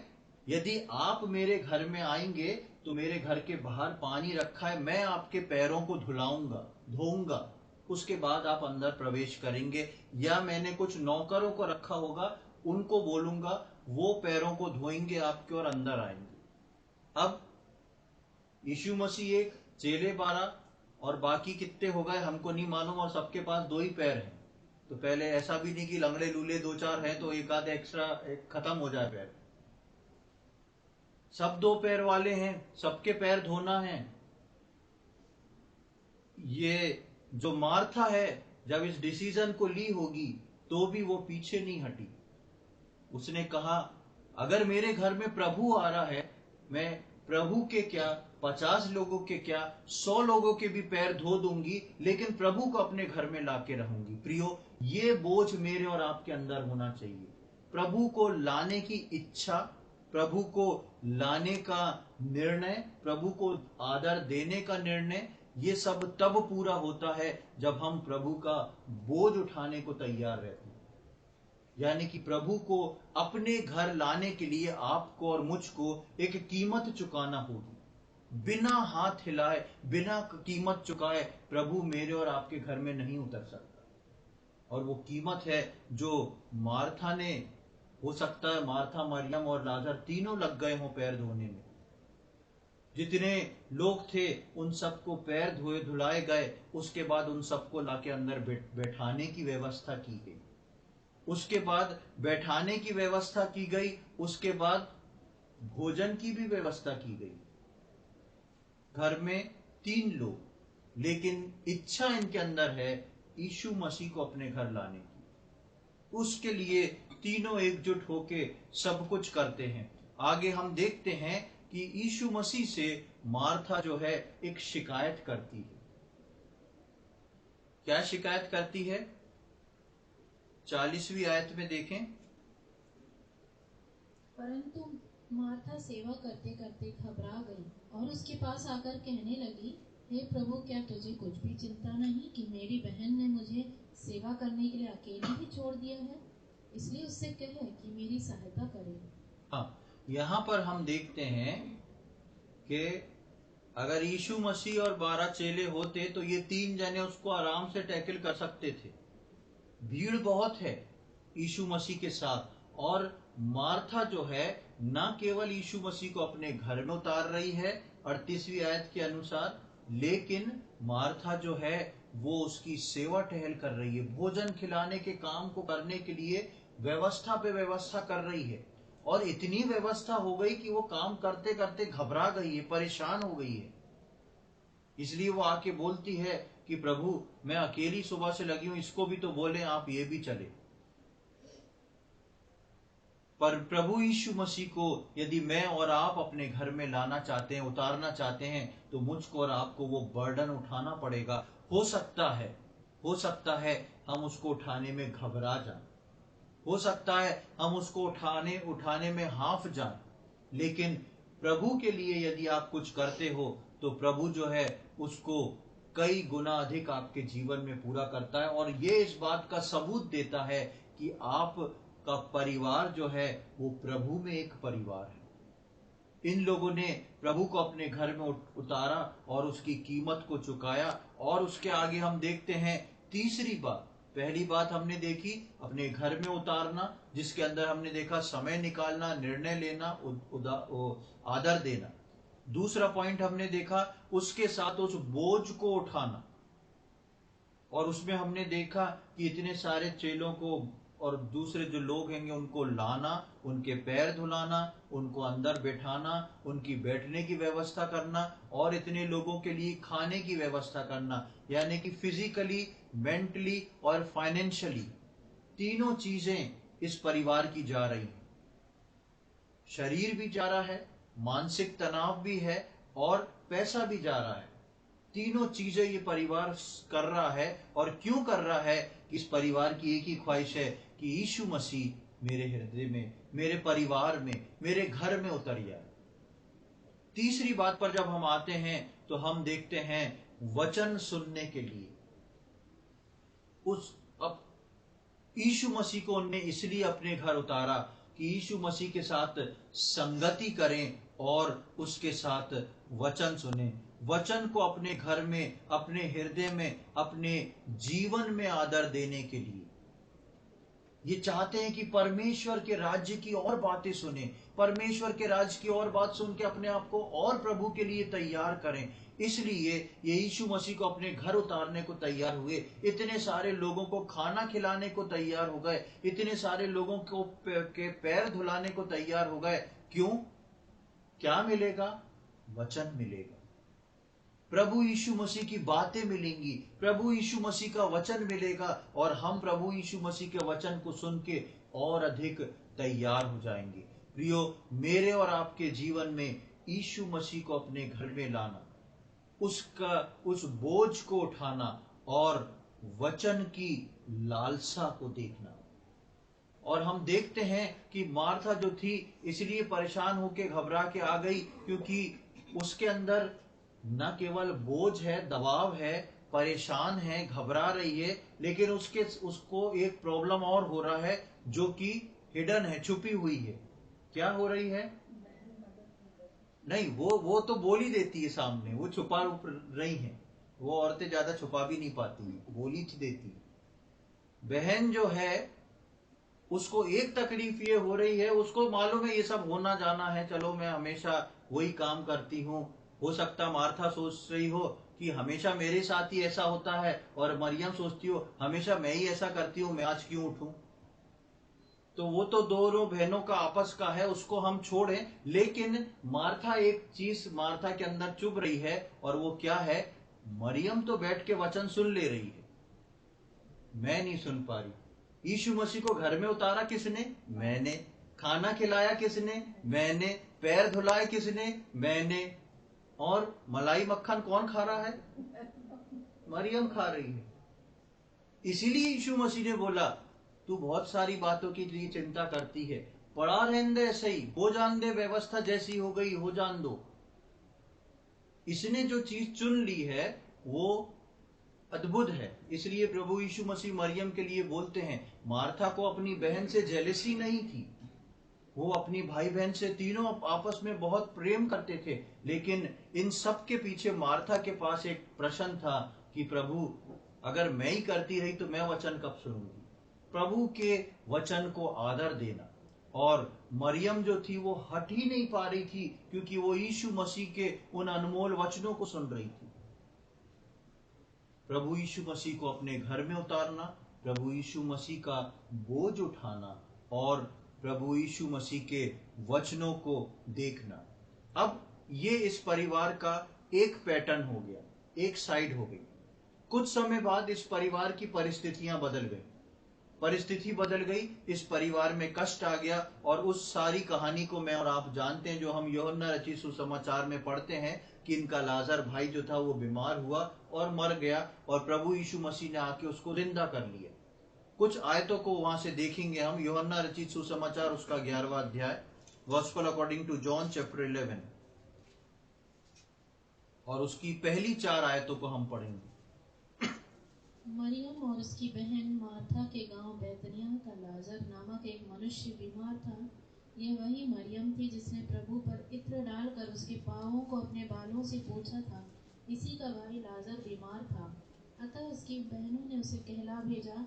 यदि आप मेरे घर में आएंगे तो मेरे घर के बाहर पानी रखा है, मैं आपके पैरों को धोऊंगा, उसके बाद आप अंदर प्रवेश करेंगे। या मैंने कुछ नौकरों को रखा होगा, उनको बोलूंगा वो पैरों को धोएंगे आपके और अंदर आएंगे। अब यीशु मसीह एक, चेले 12 और बाकी कितने हो गए हमको नहीं मालूम, और सबके पास 2 ही पैर हैं। तो पहले ऐसा भी नहीं कि लंगड़े लूले 2-4 हैं तो एक आध एक्स्ट्रा खत्म हो जाए पैर। सब 2 पैर वाले हैं, सबके पैर धोना है। ये जो मार्था है जब इस डिसीजन को ली होगी तो भी वो पीछे नहीं हटी। उसने कहा अगर मेरे घर में प्रभु आ रहा है, मैं प्रभु के क्या 50 लोगों के क्या 100 लोगों के भी पैर धो दूंगी, लेकिन प्रभु को अपने घर में लाके रहूंगी। प्रियो, ये बोझ मेरे और आपके अंदर होना चाहिए। प्रभु को लाने की इच्छा, प्रभु को लाने का निर्णय, प्रभु को आदर देने का निर्णय, ये सब तब पूरा होता है जब हम प्रभु का बोझ उठाने को तैयार रहते हैं। यानी कि प्रभु को अपने घर लाने के लिए आपको और मुझको एक कीमत चुकाना होगी। बिना हाथ हिलाए, बिना कीमत चुकाए प्रभु मेरे और आपके घर में नहीं उतर सकता। और वो कीमत है जो मार्था ने, हो सकता है मार्था, मरियम और लाजर तीनों लग गए हों पैर धोने में। जितने लोग थे उन सबको पैर धोए धुलाए गए। उसके बाद उन सबको लाके अंदर बैठाने की व्यवस्था की गई। उसके बाद बैठाने की व्यवस्था की गई, उसके बाद भोजन की भी व्यवस्था की गई। घर में 3 लोग, लेकिन इच्छा इनके अंदर है यीशु मसीह को अपने घर लाने की। उसके लिए तीनों एकजुट होके सब कुछ करते हैं। आगे हम देखते हैं कि यीशु मसीह से मार्था जो है एक शिकायत करती है। क्या शिकायत करती है? 40वीं आयत में देखें। परंतु मार्था सेवा करते करते घबरा गई और उसके पास आकर कहने लगी, हे प्रभु, क्या तुझे कुछ भी चिंता नहीं कि मेरी बहन ने मुझे सेवा करने के लिए अकेले ही छोड़ दिया है? इसलिए उससे कहे कि मेरी सहायता करे। हाँ, यहाँ पर हम देखते हैं कि अगर यीशु मसीह और 12 चेले होते तो ये 3 जने उसको आराम से टैकल कर सकते थे। भीड़ बहुत है यीशु मसीह के साथ, और मार्था जो है ना केवल यीशु मसीह को अपने घर में उतार रही है 38वीं आयत के अनुसार, लेकिन मार्था जो है वो उसकी सेवा टहल कर रही है। भोजन खिलाने के काम को करने के लिए व्यवस्था पे व्यवस्था कर रही है। और इतनी व्यवस्था हो गई कि वो काम करते करते घबरा गई है, परेशान हो गई है। इसलिए वो आके बोलती है कि प्रभु, मैं अकेली सुबह से लगी हूं, इसको भी तो बोले आप ये भी चले। पर प्रभु यीशु मसीह को यदि मैं और आप अपने घर में लाना चाहते हैं, उतारना चाहते हैं, तो मुझको और आपको वो बर्डन उठाना पड़ेगा। हो सकता है हम उसको उठाने में घबरा जाएं, हो सकता है हम उसको उठाने में हाफ जाएं, लेकिन प्रभु के लिए यदि आप कुछ करते हो तो प्रभु जो है उसको कई गुना अधिक आपके जीवन में पूरा करता है। और ये इस बात का सबूत देता है कि आपका परिवार जो है वो प्रभु में एक परिवार है। इन लोगों ने प्रभु को अपने घर में उतारा और उसकी कीमत को चुकाया। और उसके आगे हम देखते हैं तीसरी बात। पहली बात हमने देखी अपने घर में उतारना, जिसके अंदर हमने देखा समय निकालना, निर्णय लेना, आदर देना। दूसरा पॉइंट हमने देखा उसके साथ उस बोझ को उठाना, और उसमें हमने देखा कि इतने सारे चेलों को और दूसरे जो लोग हैं उनको लाना, उनके पैर धुलाना, उनको अंदर बैठाना, उनकी बैठने की व्यवस्था करना, और इतने लोगों के लिए खाने की व्यवस्था करना। यानी कि फिजिकली, मेंटली और फाइनेंशियली तीनों चीजें इस परिवार की जा रही हैं। शरीर भी जा रहा है, मानसिक तनाव भी है और पैसा भी जा रहा है। तीनों चीजें ये परिवार कर रहा है। और क्यों कर रहा है? इस परिवार की एक ही ख्वाहिश है कि यीशु मसीह मेरे हृदय में, मेरे परिवार में, मेरे घर में उतर जाए। तीसरी बात पर जब हम आते हैं तो हम देखते हैं वचन सुनने के लिए। अब यीशु मसीह को उन्होंने इसलिए अपने घर उतारा कि यीशु मसीह के साथ संगति करें और उसके साथ वचन सुने, वचन को अपने घर में, अपने हृदय में, अपने जीवन में आदर देने के लिए। ये चाहते हैं कि परमेश्वर के राज्य की और बातें सुने, परमेश्वर के राज्य की और बात सुन के अपने आप को और प्रभु के लिए तैयार करें। इसलिए ये यीशु मसीह को अपने घर उतारने को तैयार हुए, इतने सारे लोगों को खाना खिलाने को तैयार हो गए, इतने सारे लोगों को के पैर धुलाने को तैयार हो गए। क्यों? क्या मिलेगा? वचन मिलेगा, प्रभु यीशु मसीह की बातें मिलेंगी, प्रभु यीशु मसीह का वचन मिलेगा, और हम प्रभु यीशु मसीह के वचन को सुन के और अधिक तैयार हो जाएंगे। प्रियो, मेरे और आपके जीवन में यीशु मसीह को अपने घर में लाना, उस बोझ को उठाना और वचन की लालसा को देखना। और हम देखते हैं कि मार्था जो थी इसलिए परेशान होकर घबरा के आ गई, क्योंकि उसके अंदर न केवल बोझ है, दबाव है, परेशान है, घबरा रही है, लेकिन उसको एक प्रॉब्लम और हो रहा है जो कि हिडन है, छुपी हुई है। क्या हो रही है? नहीं, वो तो बोल ही देती है सामने, वो छुपा रही है। वो औरतें ज्यादा छुपा भी नहीं पाती है, बोल ही देती है। बहन जो है उसको एक तकलीफ ये हो रही है, उसको मालूम है ये सब होना जाना है, चलो मैं हमेशा वही काम करती हूँ। हो सकता मार्था सोच रही हो कि हमेशा मेरे साथ ही ऐसा होता है, और मरियम सोचती हो हमेशा मैं ही ऐसा करती हूँ, मैं आज क्यों उठूं। तो वो तो दोनों बहनों का आपस का है, उसको हम छोड़ें। लेकिन मार्था, एक चीज मार्था के अंदर चुभ रही है, और वो क्या है? मरियम तो बैठ के वचन सुन ले रही है, मैं नहीं सुन पा रही। यीशु मसीह को घर में उतारा किसने? मैंने। खाना खिलाया किसने? मैंने। पैर धुलाए किसने? मैंने। और मलाई मक्खन कौन खा रहा है? मरियम खा रही है। इसीलिए यीशु मसीह ने बोला, तू बहुत सारी बातों की लिए चिंता करती है, पड़ा रहने दे, सही हो जान दे, व्यवस्था जैसी हो गई हो जान दो। इसने जो चीज चुन ली है वो अद्भुत है। इसलिए प्रभु यीशु मसीह मरियम के लिए बोलते हैं, मार्था को अपनी बहन से जेलसी नहीं थी, वो अपनी भाई बहन से तीनों आपस में बहुत प्रेम करते थे, लेकिन इन सब के पीछे मार्था के पास एक प्रश्न था कि प्रभु अगर मैं ही करती रही तो मैं वचन कब सुनूंगी। प्रभु के वचन को आदर देना। और मरियम जो थी वो हट ही नहीं पा रही थी, क्योंकि वो यीशु मसीह के उन अनमोल वचनों को सुन रही थी। प्रभु यीशु मसीह को अपने घर में उतारना, प्रभु यीशु मसीह का बोझ उठाना, और प्रभु यीशु मसीह के वचनों को देखना। अब ये इस परिवार का एक पैटर्न हो गया, एक साइड हो गई। कुछ समय बाद इस परिवार की परिस्थितियां बदल गई, परिस्थिति बदल गई, इस परिवार में कष्ट आ गया। और उस सारी कहानी को मैं और आप जानते हैं, जो हम यूहन्ना रचित सुसमाचार में पढ़ते हैं कि इनका लाजर भाई जो था वो बीमार हुआ और मर गया, और प्रभु यीशु मसीह ने आके उसको जिंदा कर लिया। कुछ आयतों को वहां से देखेंगे हम। यूहन्ना रचित सुसमाचार उसका 11वां अध्याय, gospel according to John chapter 11, और उसकी पहली 4 आयतों को हम पढ़ेंगे। मरियम और उसकी बहन मार्था के गांव बैतनिय्याह का लाजर नामक एक मनुष्य बीमार था। यह वही मरियम थी जिसने प्रभु पर इत्र डालकर उसके पांवों को अपने बालों से पोंछा था। इसी का भाई लाजर बीमार था। अतः उसकी बहनों ने उसे कहला भेजा,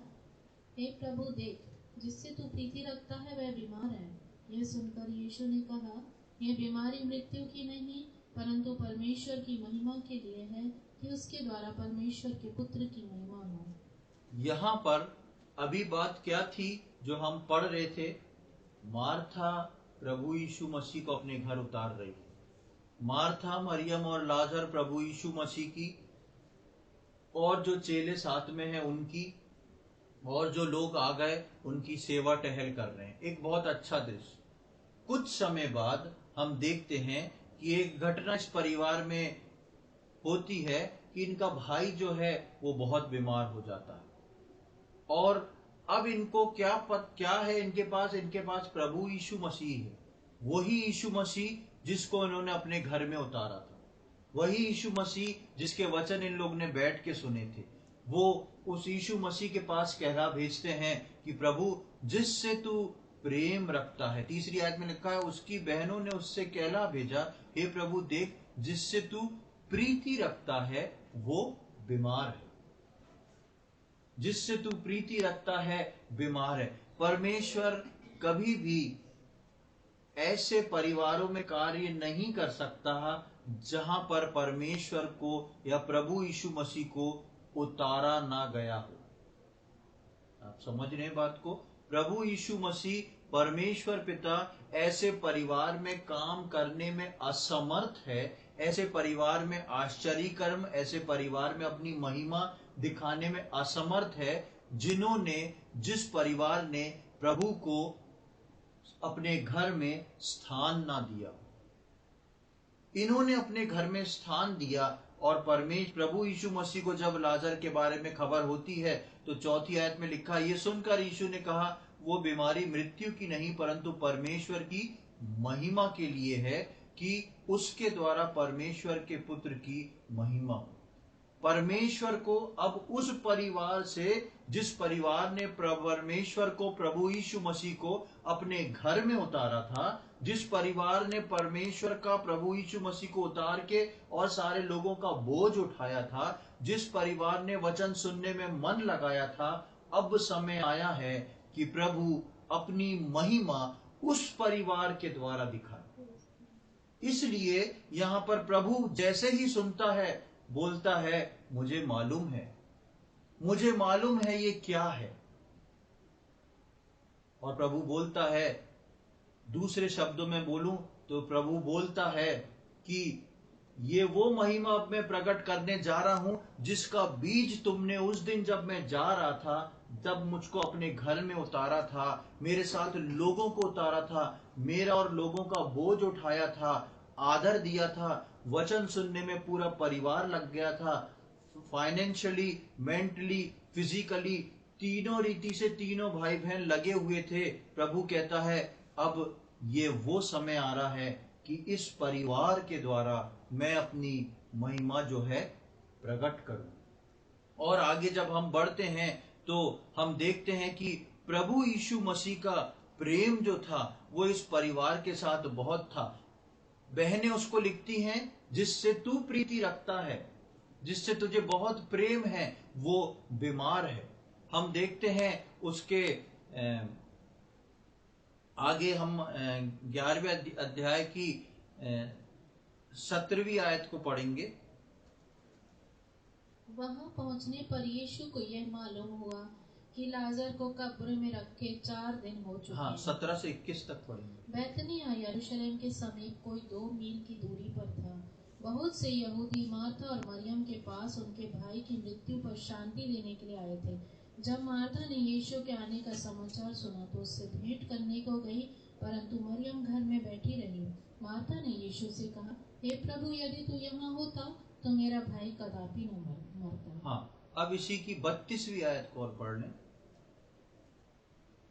हे प्रभु देख, जिससे तू प्रीति रखता है वह बीमार है। यह सुनकर यीशु ने कहा, यह बीमारी मृत्यु की नहीं परंतु परमेश्वर की महिमा के लिए है, कि उसके द्वारा परमेश्वर के पुत्र की महिमा हो। यहाँ पर अभी बात क्या थी जो हम पढ़ रहे थे? मार्था प्रभु यीशु मसीह को अपने घर उतार रही है। मार्था, मरियम और लाजर प्रभु यीशु मसीह की, और जो चेले साथ में हैं उनकी, और जो लोग आ गए उनकी सेवा टहल कर रहे हैं। एक बहुत अच्छा दृश्य। कुछ समय बाद हम देखते हैं कि एक घटना इस परिवार में होती है कि इनका भाई जो है वो बहुत बीमार हो जाता है, और अब इनको क्या है इनके पास प्रभु यीशु मसीह है। वही यीशु मसीह जिसको इन्होंने अपने घर में उतारा था, वही यीशु मसीह जिसके वचन इन लोग ने बैठ के सुने थे। वो उस यीशु मसीह के पास कहला भेजते हैं कि प्रभु जिससे तू प्रेम रखता है। 3री आयत में लिखा है, उसकी बहनों ने उससे कहला भेजा, हे प्रभु देख, जिससे तू प्रीति रखता है वो बीमार है। जिससे तू प्रीति रखता है बीमार है। परमेश्वर कभी भी ऐसे परिवारों में कार्य नहीं कर सकता जहां पर परमेश्वर को या प्रभु यीशु मसीह को उतारा ना गया हो। आप समझ रहे हैं बात को? प्रभु यीशु मसीह परमेश्वर पिता ऐसे परिवार में काम करने में असमर्थ है, ऐसे परिवार में आश्चर्य कर्म, ऐसे परिवार में अपनी महिमा दिखाने में असमर्थ है, जिस परिवार ने प्रभु को अपने घर में स्थान ना दिया। इन्होंने अपने घर में स्थान दिया और प्रभु यीशु मसीह को जब लाजर के बारे में खबर होती है तो 4 आयत में लिखा, ये सुनकर यीशु ने कहा, वो बीमारी मृत्यु की नहीं परंतु परमेश्वर की महिमा के लिए है, कि उसके द्वारा परमेश्वर के पुत्र की महिमा हो। परमेश्वर को अब उस परिवार से, जिस परिवार ने परमेश्वर को, प्रभु यीशु मसीह को अपने घर में उतारा था, जिस परिवार ने परमेश्वर का प्रभु यीशु मसीह को उतार के और सारे लोगों का बोझ उठाया था, जिस परिवार ने वचन सुनने में मन लगाया था, अब समय आया है कि प्रभु अपनी महिमा उस परिवार के द्वारा दिखाए। इसलिए यहां पर प्रभु जैसे ही सुनता है, बोलता है, मुझे मालूम है ये क्या है। और प्रभु बोलता है, दूसरे शब्दों में बोलूं तो प्रभु बोलता है कि ये वो महिमा अब मैं प्रकट करने जा रहा हूं जिसका बीज तुमने उस दिन जब मैं जा रहा था, जब मुझको अपने घर में उतारा था, मेरे साथ लोगों को उतारा था, मेरा और लोगों का बोझ उठाया था, आदर दिया था, वचन सुनने में पूरा परिवार लग गया था, फाइनेंशियली, मेंटली, फिजिकली, तीनों रीति से तीनों भाई बहन लगे हुए थे। प्रभु कहता है, अब ये वो समय आ रहा है कि इस परिवार के द्वारा मैं अपनी महिमा जो है प्रकट करूं। और आगे जब हम बढ़ते हैं तो हम देखते हैं कि प्रभु यीशु मसीह का प्रेम जो था वो इस परिवार के साथ बहुत था। बहनें उसको लिखती हैं, जिससे तू प्रीति रखता है, जिससे तुझे बहुत प्रेम है, वो बीमार है। हम देखते हैं उसके आगे हम 11वें अध्याय की 17वीं आयत को पढ़ेंगे। वहां पहुंचने पर यीशु को यह मालूम हुआ कि लाजर को कब्र में रखे 4 दिन हो चुके हैं। 17 से 21 तक पढ़ेंगे। बैतनिय्याह यरूशलेम के समीप कोई 2 मील की दूरी पर था। बहुत से यहूदी मार्था और मरियम के पास उनके भाई की मृत्यु पर शांति देने के लिए आए थे। जब मार्था ने यीशु के आने का समाचार सुना तो उससे भेंट करने को गई, परंतु मरियम घर में बैठी रही। मार्था ने यीशु से कहा, हे प्रभु, यदि तू यहाँ होता तो मेरा भाई कदापि न मरता। हाँ, अब इसी की 32वीं आयत को और पढ़ लें।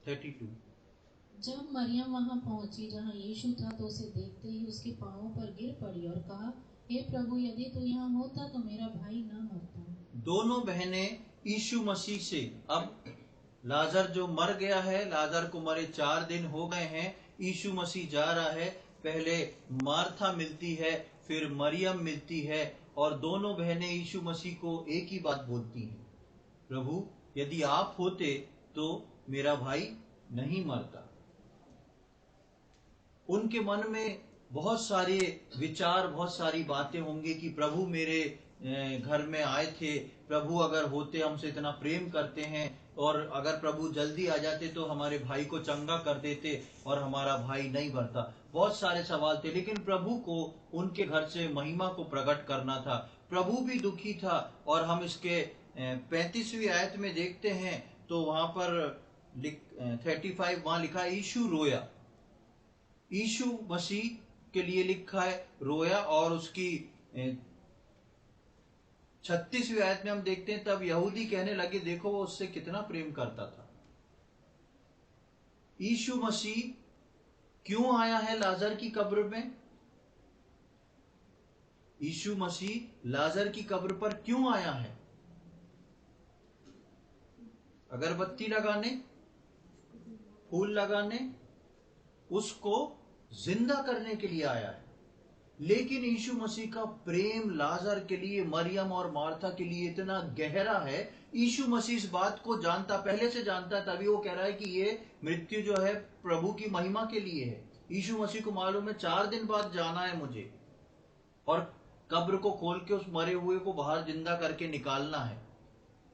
32। जब मरियम वहां पहुंची जहां यीशु था तो उसे देखते ही उसके पांवों पर गिर पड़ी और कहा, हे प्रभु, यदि तू यहाँ होता तो मेरा भाई न मरता। दोनों बहनें यीशु मसीह से, अब लाजर जो मर गया है, लाजर को मरे 4 दिन हो गए हैं, यीशु मसीह जा रहा है, पहले मार्था मिलती है, फिर मरियम मिलती है, और दोनों बहनें यीशु मसीह को एक ही बात बोलती हैं, प्रभु यदि आप होते तो मेरा भाई नहीं मरता। उनके मन में बहुत सारे विचार, बहुत सारी बातें होंगी कि प्रभु मेरे घर में आए थे, प्रभु अगर होते, हमसे इतना प्रेम करते हैं, और अगर प्रभु जल्दी आ जाते तो हमारे भाई को चंगा कर देते और हमारा भाई नहीं मरता। बहुत सारे सवाल थे, लेकिन प्रभु को उनके घर से महिमा को प्रकट करना था। प्रभु भी दुखी था, और हम इसके 35वीं आयत में देखते हैं तो वहां पर 35 वहां लिखा है, यीशु रोया। यीशु मसीह के लिए लिखा है रोया। और उसकी 36वीं आयत में हम देखते हैं, तब यहूदी कहने लगे, देखो वो उससे कितना प्रेम करता था। यीशु मसीह क्यों आया है लाजर की कब्र में? यीशु मसीह लाजर की कब्र पर क्यों आया है? अगरबत्ती लगाने, फूल लगाने, उसको जिंदा करने के लिए आया है। लेकिन यीशु मसीह का प्रेम लाजर के लिए, मरियम और मार्था के लिए इतना गहरा है। यीशु मसीह इस बात को जानता, पहले से जानता, तभी वो कह रहा है कि ये मृत्यु जो है प्रभु की महिमा के लिए है। यीशु मसीह को मालूम है 4 दिन बाद जाना है मुझे, और कब्र को खोल के उस मरे हुए को बाहर जिंदा करके निकालना है।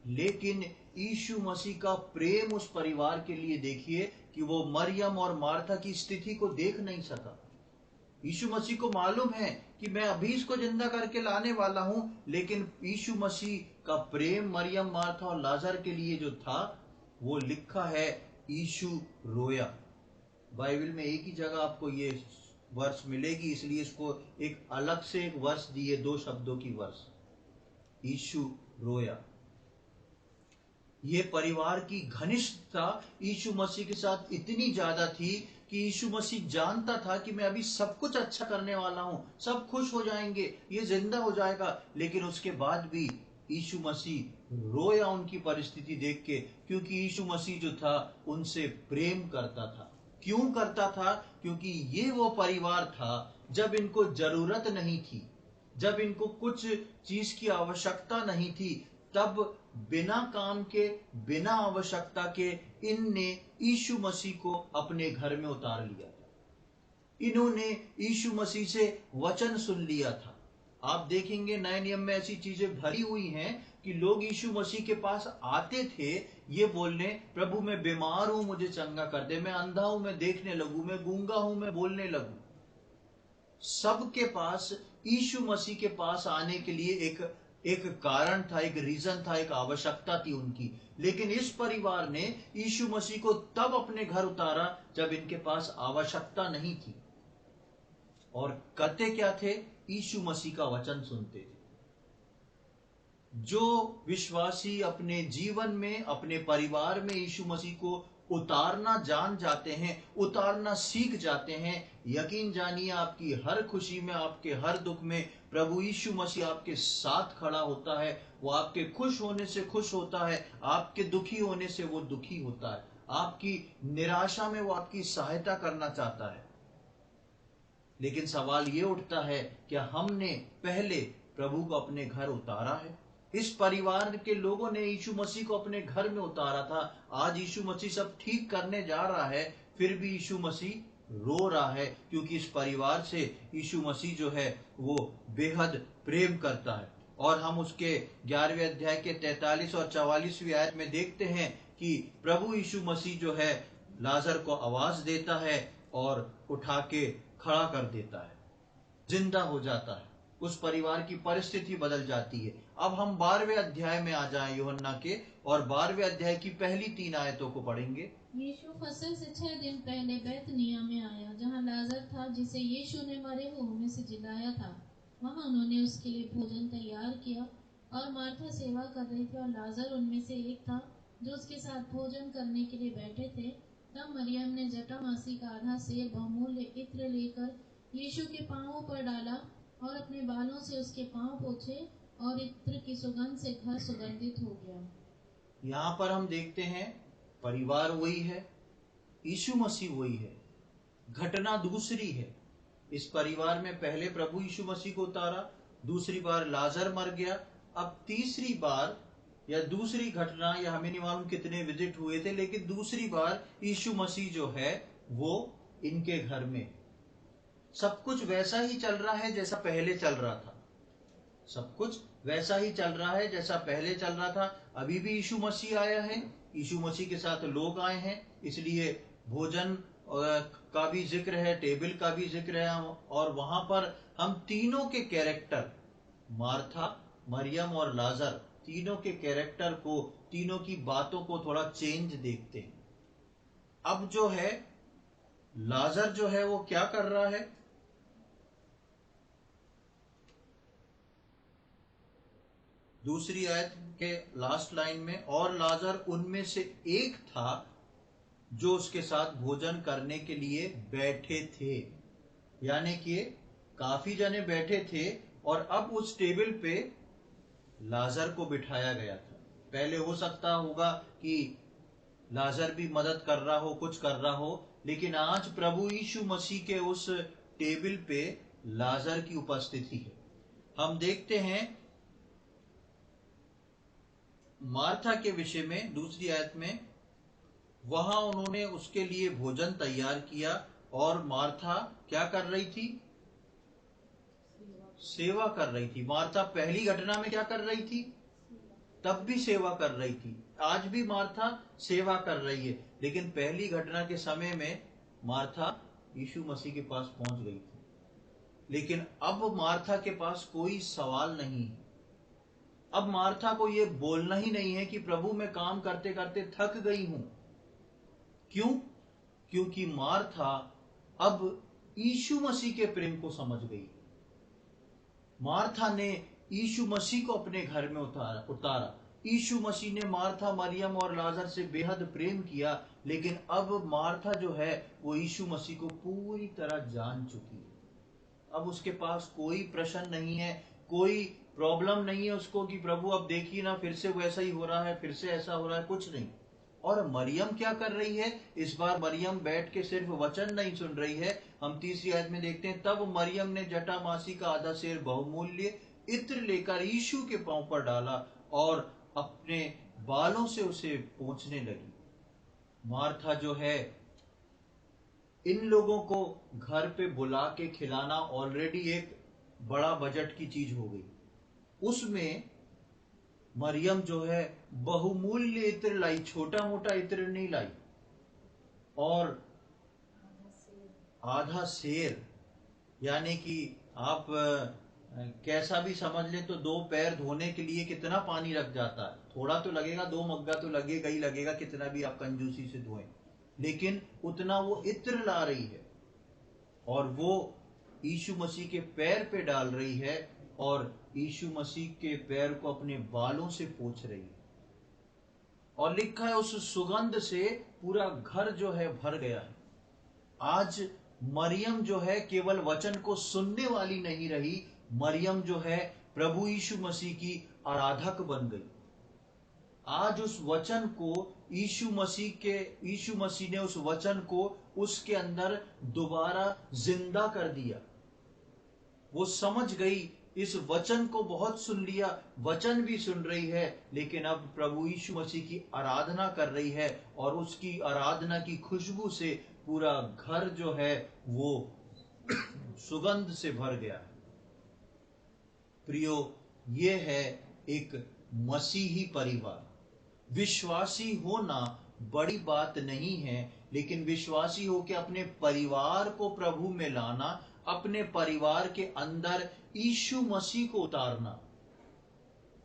लेकिन यीशु मसीह का प्रेम उस परिवार के लिए देखिए कि वो मरियम और मार्था की स्थिति को देख नहीं सका। यीशु मसीह को मालूम है कि मैं अभी इसको जिंदा करके लाने वाला हूं, लेकिन यीशु मसीह का प्रेम मरियम, मार्था और लाजर के लिए जो था, वो लिखा है यीशु रोया। बाइबल में एक ही जगह आपको ये वर्ष मिलेगी, इसलिए इसको एक अलग से एक वर्ष दिए, 2 शब्दों की वर्ष, यीशु रोया। ये परिवार की घनिष्ठता यीशु मसीह के साथ इतनी ज्यादा थी कि यीशु मसीह जानता था कि मैं अभी सब कुछ अच्छा करने वाला हूं, सब खुश हो जाएंगे, ये जिंदा हो जाएगा। लेकिन उसके बाद भी यीशु मसीह रोया उनकी परिस्थिति देख के, क्योंकि यीशु मसीह जो था उनसे प्रेम करता था। क्यों करता था? क्योंकि ये वो परिवार था जब इनको जरूरत नहीं थी, जब इनको कुछ चीज की आवश्यकता नहीं थी, तब बिना काम के, बिना आवश्यकता के इनने यीशु मसीह को अपने घर में उतार लिया था। इन्होंने यीशु मसीह से वचन सुन लिया था। आप देखेंगे नए नियम में ऐसी चीजें भरी हुई हैं कि लोग यीशु मसीह के पास आते थे ये बोलने, प्रभु मैं बीमार हूं, मुझे चंगा कर दे, मैं अंधा हूं, मैं देखने लगूं, मैं गूंगा हूं, मैं बोलने लगूं। सबके पास यीशु मसीह के पास आने के लिए एक कारण था, एक रीजन था, एक आवश्यकता थी उनकी। लेकिन इस परिवार ने यीशु मसीह को तब अपने घर उतारा जब इनके पास आवश्यकता नहीं थी। और करते क्या थे? यीशु मसीह का वचन सुनते थे। जो विश्वासी अपने जीवन में, अपने परिवार में यीशु मसीह को उतारना जान जाते हैं, उतारना सीख जाते हैं, यकीन जानिए आपकी हर खुशी में, आपके हर दुख में प्रभु यीशु मसीह आपके साथ खड़ा होता है। वो आपके खुश होने से खुश होता है, आपके दुखी होने से वो दुखी होता है, आपकी निराशा में वो आपकी सहायता करना चाहता है। लेकिन सवाल ये उठता है, क्या हमने पहले प्रभु को अपने घर उतारा है? इस परिवार के लोगों ने यीशु मसीह को अपने घर में उतारा था। आज यीशु मसीह सब ठीक करने जा रहा है, फिर भी यीशु मसीह रो रहा है, क्योंकि इस परिवार से यीशु मसीह जो है वो बेहद प्रेम करता है। और हम उसके 11वें अध्याय के 43 और 44वीं आयत में देखते हैं कि प्रभु यीशु मसीह जो है लाजर को आवाज देता है और उठा के खड़ा कर देता है, जिंदा हो जाता है। उस परिवार की परिस्थिति बदल जाती है। अब हम 12वें अध्याय में आ जाएं यूहन्ना के, और 12वें अध्याय की पहली 3 आयतों को पढ़ेंगे। यीशु फसह से 6 दिन पहले बैतनिय्याह में आया, जहाँ लाजर था जिसे यीशु ने मरे हुओं में से जिलाया था। वहाँ उन्होंने उसके लिए भोजन तैयार किया, और मार्था सेवा कर रही थी, और लाजर उनमें से एक था जो उसके साथ भोजन करने के लिए बैठे थे। तब मरियम ने जटामासी का आधा सेर बहुमूल्य इत्र लेकर यीशु के पांवों पर डाला, और अपने बालों से उसके पांव पोंछे, और इत्र की सुगंध से घर सुगंधित हो गया। यहाँ पर हम देखते हैं परिवार वही है, यीशु मसीह वही है, घटना दूसरी है। इस परिवार में पहले प्रभु यीशु मसीह को उतारा, दूसरी बार लाजर मर गया, अब तीसरी बार या दूसरी घटना, या हमें नहीं मालूम कितने विजिट हुए थे, लेकिन दूसरी बार यीशु मसीह जो है वो इनके घर में। सब कुछ वैसा ही चल रहा है जैसा पहले चल रहा था, सब कुछ वैसा ही चल रहा है जैसा पहले चल रहा था। अभी भी यीशु मसीह आया है, यीशु मसीह के साथ लोग आए हैं, इसलिए भोजन का भी जिक्र है, टेबल का भी जिक्र है। और वहां पर हम तीनों के कैरेक्टर, मार्था, मरियम और लाजर, तीनों के कैरेक्टर को, तीनों की बातों को थोड़ा चेंज देखते हैं। अब जो है लाजर जो है वो क्या कर रहा है? दूसरी आयत के लास्ट लाइन में, और लाजर उनमें से एक था जो उसके साथ भोजन करने के लिए बैठे थे। यानी कि काफी जने बैठे थे, और अब उस टेबल पे लाजर को बिठाया गया था। पहले हो सकता होगा कि लाजर भी मदद कर रहा हो, कुछ कर रहा हो, लेकिन आज प्रभु यीशु मसीह के उस टेबल पे लाजर की उपस्थिति है। हम देखते हैं मार्था के विषय में दूसरी आयत में, वहां उन्होंने उसके लिए भोजन तैयार किया और मार्था क्या कर रही थी? सेवा कर रही थी। मार्था पहली घटना में क्या कर रही थी? तब भी सेवा कर रही थी। आज भी मार्था सेवा कर रही है, लेकिन पहली घटना के समय में मार्था यीशु मसीह के पास पहुंच गई थी। लेकिन अब मार्था के पास कोई सवाल नहीं है। अब मार्था को यह बोलना ही नहीं है कि प्रभु मैं काम करते करते थक गई हूं। क्यों? क्योंकि मार्था अब यीशु मसीह के प्रेम को समझ गई। मार्था ने यीशु मसीह को अपने घर में उतारा। यीशु मसीह ने मार्था, मरियम और लाजर से बेहद प्रेम किया, लेकिन अब मार्था जो है वो यीशु मसीह को पूरी तरह जान चुकी है। अब उसके पास कोई प्रश्न नहीं है, कोई प्रॉब्लम नहीं है उसको कि प्रभु अब देखिए ना, फिर से वैसा ही हो रहा है, फिर से ऐसा हो रहा है, कुछ नहीं। और मरियम क्या कर रही है? इस बार मरियम बैठ के सिर्फ वचन नहीं सुन रही है। हम तीसरी आयत में देखते हैं, तब मरियम ने जटामासी का आधा सेर बहुमूल्य इत्र लेकर यीशु के पांव पर डाला और अपने बालों से उसे पोंछने लगी। मार्था जो है, इन लोगों को घर पे बुला के खिलाना ऑलरेडी एक बड़ा बजट की चीज हो गई। उसमें मरियम जो है बहुमूल्य इत्र लाई, छोटा मोटा इत्र नहीं लाई, और आधा सेर, यानी कि आप कैसा भी समझ ले तो 2 पैर धोने के लिए कितना पानी रख जाता है। थोड़ा तो लगेगा, 2 मग्गा तो लगेगा ही लगेगा, कितना भी आप कंजूसी से धोएं, लेकिन उतना वो इत्र ला रही है और वो यीशु मसीह के पैर पे डाल रही है और यीशु मसीह के पैर को अपने बालों से पोंछ रही है। और लिखा है उस सुगंध से पूरा घर जो है भर गया है। आज मरियम जो है केवल वचन को सुनने वाली नहीं रही, मरियम जो है प्रभु यीशु मसीह की आराधक बन गई। आज उस वचन को यीशु मसीह ने उस वचन को उसके अंदर दोबारा जिंदा कर दिया। वो समझ गई, इस वचन को बहुत सुन लिया, वचन भी सुन रही है, लेकिन अब प्रभु यीशु मसीह की आराधना कर रही है और उसकी आराधना की खुशबू से पूरा घर जो है वो सुगंध से भर गया है। प्रियो, ये है एक मसीही परिवार। विश्वासी होना बड़ी बात नहीं है, लेकिन विश्वासी होकर अपने परिवार को प्रभु में लाना, अपने परिवार के अंदर यीशु मसीह को उतारना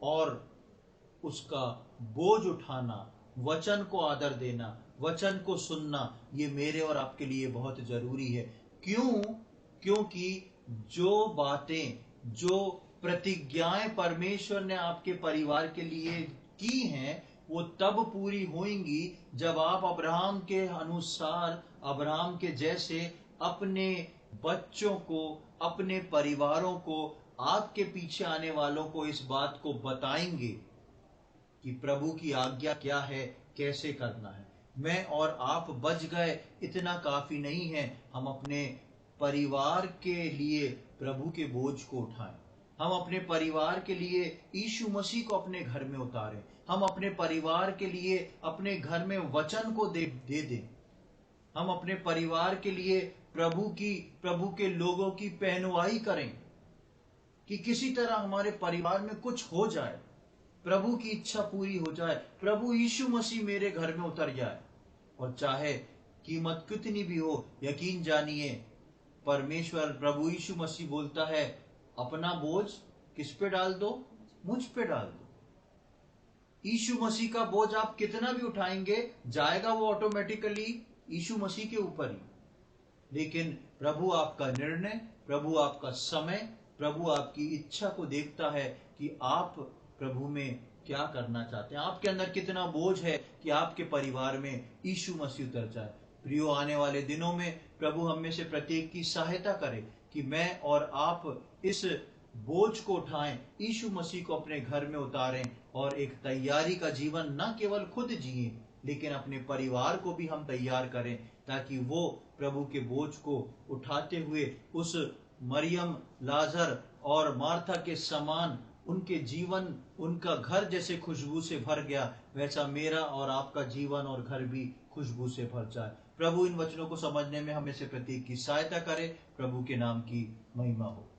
और उसका बोझ उठाना, वचन को आदर देना, वचन को सुनना, ये मेरे और आपके लिए बहुत जरूरी है। क्यों? क्योंकि जो बातें, जो प्रतिज्ञाएं परमेश्वर ने आपके परिवार के लिए की हैं, वो तब पूरी होंगी जब आप अब्राहम के अनुसार, अब्राहम के जैसे अपने बच्चों को, अपने परिवारों को, आपके पीछे आने वालों को इस बात को बताएंगे कि प्रभु की आज्ञा क्या है, कैसे करना है। मैं और आप बच गए इतना काफी नहीं है, हम अपने परिवार के लिए प्रभु के बोझ को उठाएं। हम अपने परिवार के लिए यीशु मसीह को अपने घर में उतारें। हम अपने परिवार के लिए अपने घर में वचन को दे दें। हम अपने परिवार के लिए प्रभु के लोगों की पहनुवाई करें कि किसी तरह हमारे परिवार में कुछ हो जाए, प्रभु की इच्छा पूरी हो जाए, प्रभु यीशु मसीह मेरे घर में उतर जाए। और चाहे कीमत कितनी भी हो, यकीन जानिए परमेश्वर प्रभु यीशु मसीह बोलता है, अपना बोझ किस पे डाल दो? मुझ पे डाल दो। यीशु मसीह का बोझ आप कितना भी उठाएंगे, जाएगा वो ऑटोमेटिकली यीशु मसीह के ऊपर ही। लेकिन प्रभु आपका निर्णय, प्रभु आपका समय, प्रभु आपकी इच्छा को देखता है कि आप प्रभु में क्या करना चाहते हैं, आपके अंदर कितना बोझ है कि आपके परिवार में यीशु मसीह उतर जाए। प्रियो, आने वाले दिनों में प्रभु हम में से प्रत्येक की सहायता करे कि मैं और आप इस बोझ को उठाएं, यीशु मसीह को अपने घर में उतारें और एक तैयारी का जीवन न केवल खुद जिए, लेकिन अपने परिवार को भी हम तैयार करें, ताकि वो प्रभु के बोझ को उठाते हुए उस मरियम, लाजर और मार्था के समान उनके जीवन, उनका घर जैसे खुशबू से भर गया, वैसा मेरा और आपका जीवन और घर भी खुशबू से भर जाए। प्रभु इन वचनों को समझने में हमें से प्रत्येक की सहायता करे। प्रभु के नाम की महिमा हो।